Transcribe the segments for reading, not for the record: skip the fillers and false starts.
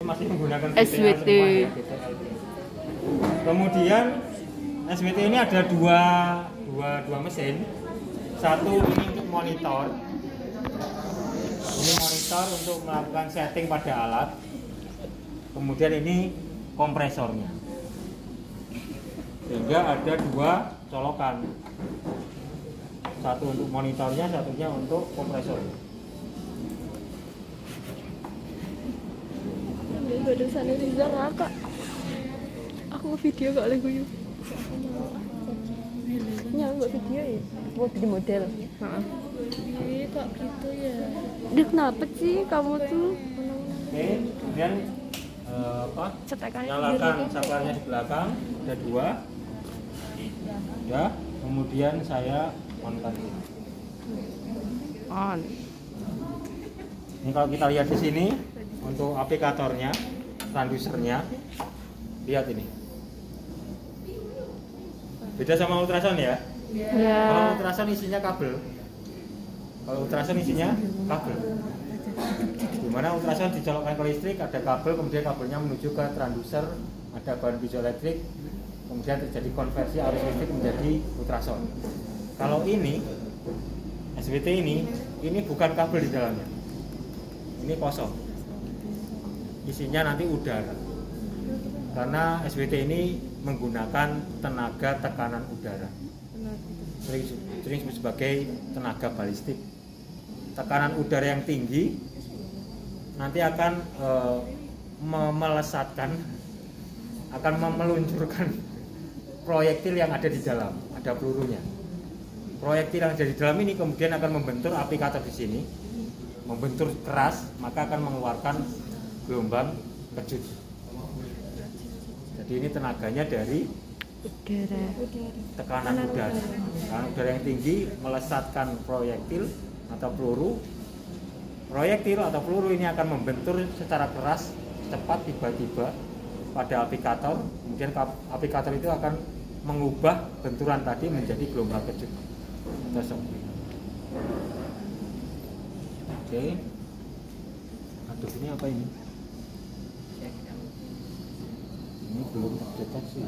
masih menggunakan SWT. Kemudian SWT ini ada dua mesin. Satu ini untuk monitor. Ini monitor untuk melakukan setting pada alat. Kemudian ini kompresornya. Sehingga ada dua colokan. Satu untuk monitornya, satunya untuk kompresornya. Barusan Riza ngakak. Aku video kok lagi guyu. Nggak video ya? Buat jadi model. Iya kok gitu ya. Dia kenapa sih kamu tuh? Oke, kemudian nyalakan saklarnya di belakang, ada dua. Ya, kemudian saya on-kan ini. On. Ini kalau kita lihat di sini untuk aplikatornya, transdusernya, lihat ini. Beda sama ultrasound ya. Ya. Kalau ultrasound isinya kabel. Kalau ultrasound isinya kabel. Dimana ultrasound dicolokkan ke listrik, ada kabel, kemudian kabelnya menuju ke transducer, ada bahan piezoelektrik, kemudian terjadi konversi arus listrik menjadi ultrasound. Kalau ini SWT ini bukan kabel di dalamnya. Ini kosong. Isinya nanti udara. Karena SWT ini menggunakan tenaga tekanan udara. Sering disebut sebagai tenaga balistik. Tekanan udara yang tinggi nanti akan melesatkan, akan meluncurkan proyektil yang ada di dalam, ada pelurunya. Proyektil yang ada di dalam ini kemudian akan membentur aplikator di sini, membentur keras, maka akan mengeluarkan gelombang kejut. Jadi ini tenaganya dari Udara. tekanan udara. Tekanan udara yang tinggi melesatkan proyektil atau peluru. Proyektil atau peluru ini akan membentur secara keras, cepat, tiba-tiba pada aplikator. Kemudian aplikator itu akan mengubah benturan tadi menjadi gelombang kejut. Oke. Aduh, ini apa ini? Ini belum terdeteksi.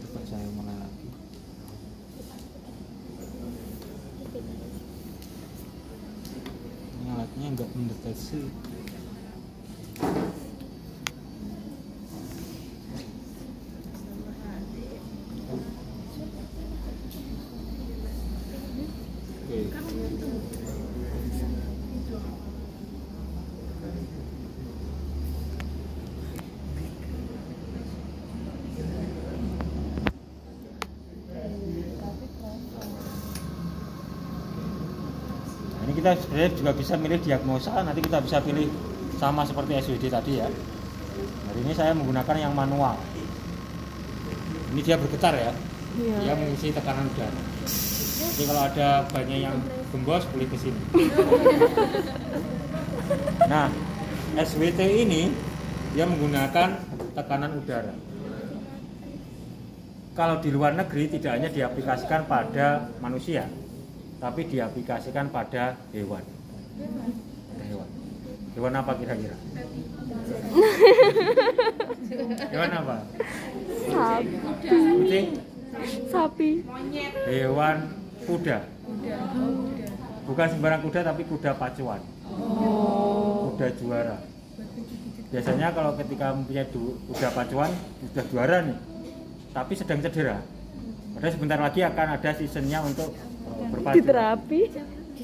Coba saya mulai lagi. Ini alatnya nggak mendeteksi. Ini kita sebenarnya juga bisa milih diagnosa, nanti kita bisa pilih sama seperti SWD tadi ya. Hari ini saya menggunakan yang manual. Ini dia bergetar ya, dia mengisi tekanan udara. Jadi kalau ada banyak yang gembos boleh ke sini. Nah, SWT ini dia menggunakan tekanan udara. Kalau di luar negeri tidak hanya diaplikasikan pada manusia, tapi diaplikasikan pada hewan. Hewan apa kira-kira? Hewan apa? Sapi. Sapi. Hewan kuda. Bukan sembarang kuda, tapi kuda pacuan. Kuda juara. Biasanya kalau ketika mempunyai kuda pacuan sudah juara nih, tapi sedang cedera. Padahal sebentar lagi akan ada seasonnya untuk berpacu. Diterapi.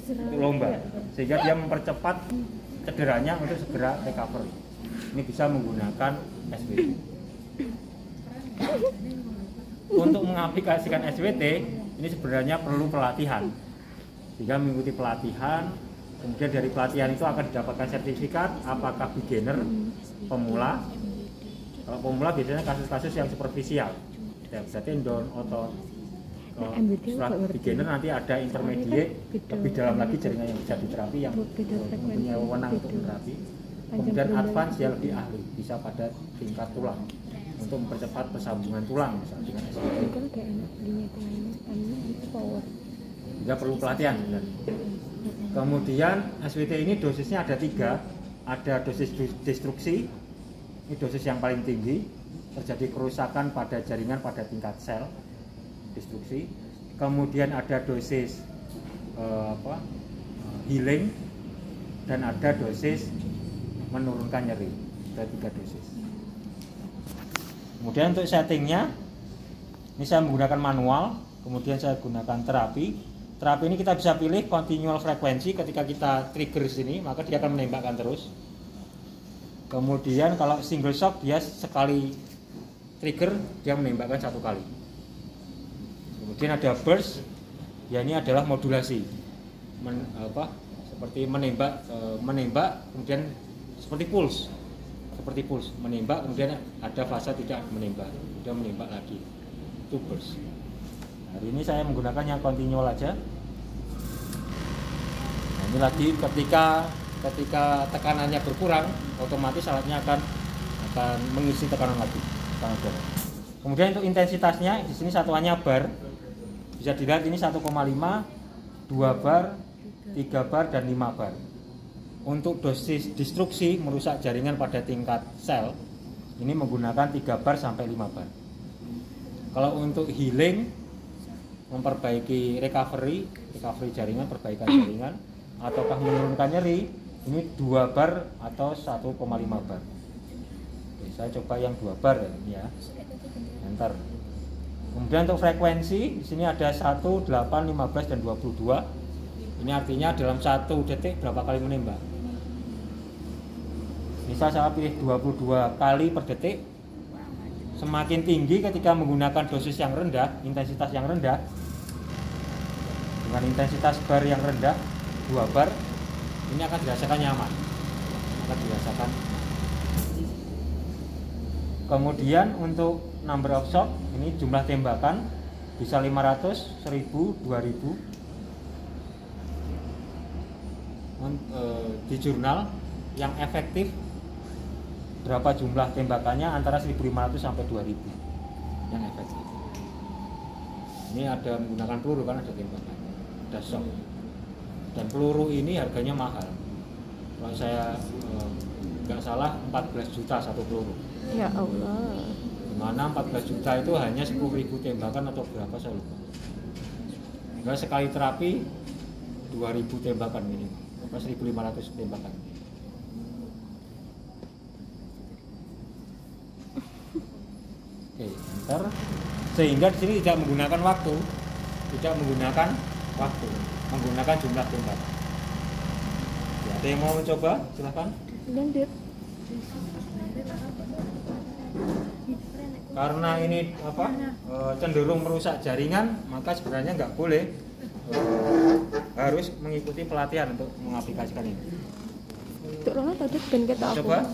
Untuk lomba, sehingga dia mempercepat cederanya untuk segera recovery. Ini bisa menggunakan SWT. Untuk mengaplikasikan SWT ini sebenarnya perlu pelatihan, sehingga mengikuti pelatihan. Kemudian dari pelatihan itu akan didapatkan sertifikat apakah beginner, pemula. Kalau pemula biasanya kasus-kasus yang superficial, bisa tendon, otot. Setelah beginner nanti ada intermediate, lebih dalam lagi jaringan yang bisa diterapi, yang mempunyai wewenang untuk menerapi. Kemudian advance dia lebih ahli, bisa pada tingkat tulang untuk mempercepat persambungan tulang misalnya dengan SWT. Juga perlu pelatihan sebenarnya. Kemudian SWT ini dosisnya ada 3, ada dosis destruksi, ini dosis yang paling tinggi, terjadi kerusakan pada jaringan pada tingkat sel, destruksi. Kemudian ada dosis healing, dan ada dosis menurunkan nyeri, ada 3 dosis. Kemudian untuk settingnya, ini saya menggunakan manual, kemudian saya gunakan terapi. Terapi ini kita bisa pilih continual frekuensi, ketika kita trigger sini maka dia akan menembakkan terus. Kemudian kalau single shock, dia sekali trigger dia menembakkan 1 kali. Kemudian ada burst, ya ini adalah modulasi, seperti menembak kemudian seperti pulse, menembak kemudian ada fase tidak menembak, kemudian menembak lagi, itu burst. Hari ini saya menggunakan yang continual aja. Nah, ini lagi ketika tekanannya berkurang, otomatis alatnya akan mengisi tekanan lagi, tekanan darah. Kemudian untuk intensitasnya, di sini satuannya bar. Bisa dilihat ini 1,5, 2 bar, 3 bar, dan 5 bar. Untuk dosis destruksi merusak jaringan pada tingkat sel, ini menggunakan 3 bar sampai 5 bar. Kalau untuk healing, memperbaiki recovery jaringan, perbaikan jaringan, ataukah menurunkan nyeri, ini 2 bar atau 1,5 bar. Oke, saya coba yang 2 bar ya. Enter. Kemudian untuk frekuensi, di sini ada 1, 8, 15, dan 22. Ini artinya dalam 1 detik berapa kali menembak. Misal saya pilih 22 kali per detik. Semakin tinggi ketika menggunakan dosis yang rendah, intensitas yang rendah, dengan intensitas bar yang rendah, 2 bar, ini akan dirasakan nyaman, Kemudian untuk number of shock, ini jumlah tembakan bisa 500, 1000, 2000. Di jurnal yang efektif berapa jumlah tembakannya, antara 1500 sampai 2000 yang efektif. Ini ada menggunakan peluru, kan ada tembakan, ada shock. Dan peluru ini harganya mahal. Kalau saya nggak salah 14 juta satu peluru. Ya Allah. Dimana 14 juta itu hanya 10.000 tembakan atau berapa saya lupa. Enggak, sekali terapi 2000 tembakan ini, apa 1500 tembakan. Oke, enter. Sehingga di sini tidak menggunakan waktu, menggunakan jumlah tembakan. Ya, ada yang mau mencoba? Silahkan. Lanjut. Karena ini cenderung merusak jaringan, maka sebenarnya nggak boleh, harus mengikuti pelatihan untuk mengaplikasikan ini. Turunnya tadi ben kita aku. Coba.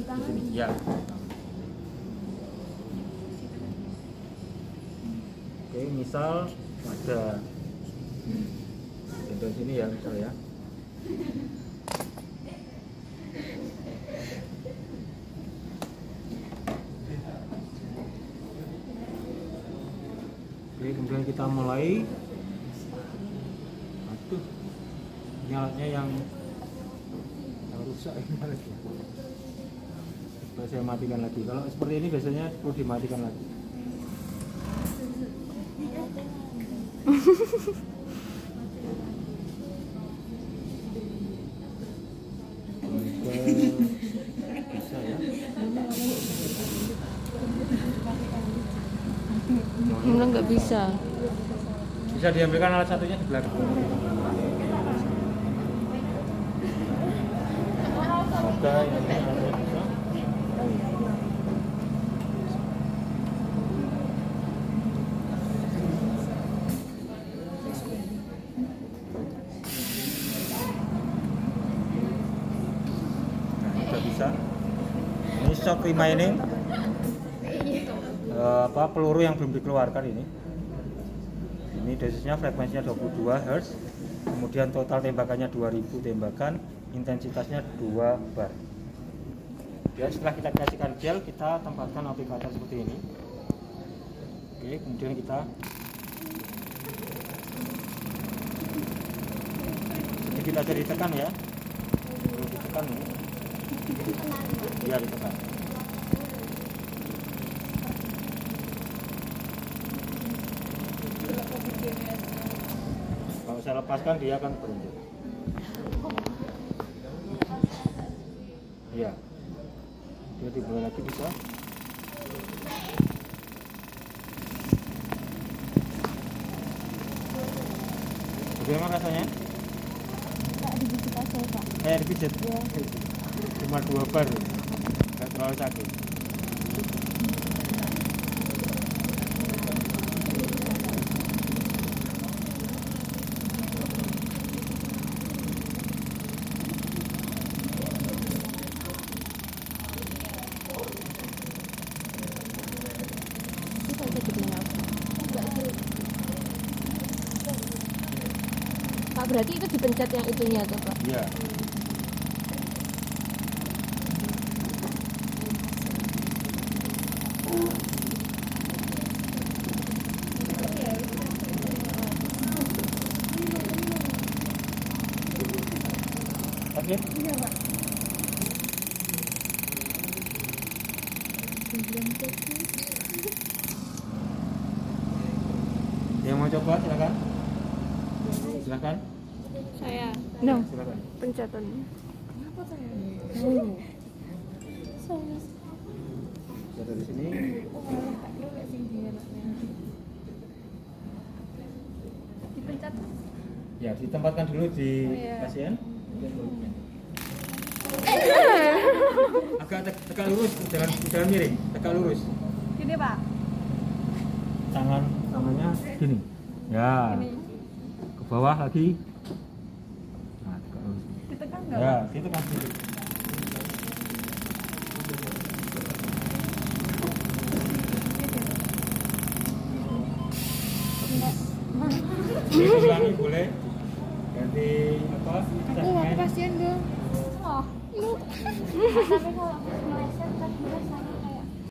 Di sini, ya. Oke, misal ada contoh sini ya, misal ya. Oke, kemudian kita mulai. Aduh, ini alatnya yang rusak ini lagi. Coba saya matikan lagi. Kalau seperti ini biasanya perlu dimatikan lagi. Bisa ya. Enggak, nggak bisa. Bisa diambilkan alat satunya di belakang. Semoga ini alatnya bisa. Nah, sudah bisa. Ini shock remaining. Peluru yang belum dikeluarkan ini dosisnya, frekuensinya 22 Hz, kemudian total tembakannya 2000 tembakan, intensitasnya 2 bar. Ya, setelah kita kasihkan gel, kita tempatkan aplikator seperti ini. Oke, kemudian kita dikit aja ditekan ya. Perlu ditekan ya. Iya ditekan. Kalau saya lepaskan dia akan berhenti. Iya. Dia dibuka lagi bisa. Bagaimana rasanya? Kak dipijit aja Kak. Dipijit? Iya. Cuma 2 bar, nggak terlalu sakit. Bisa aja dibeli apa? Pak berarti itu dipencet yang itunya tuh Pak. Iya. Oke. Iya Pak. Yang mau coba silakan. Silakan. Saya. No, Silakan. pencetan. Kenapa saya? Bisa dari sini. Dipencet. Ya, ditempatkan dulu di iya. pasien. Agak tegak lurus, jangan miring, tegak lurus. Gini Pak. Tangannya gini. Ya. Gini. Ke bawah lagi. Nah, tegak lurus. Ditekan nggak? Ya, ditekan sedikit. Boleh ulangi, boleh. Ganti apa? Segmen. Pasien dong. Oh, lu. Tapi kalau meleset kan bisa saya.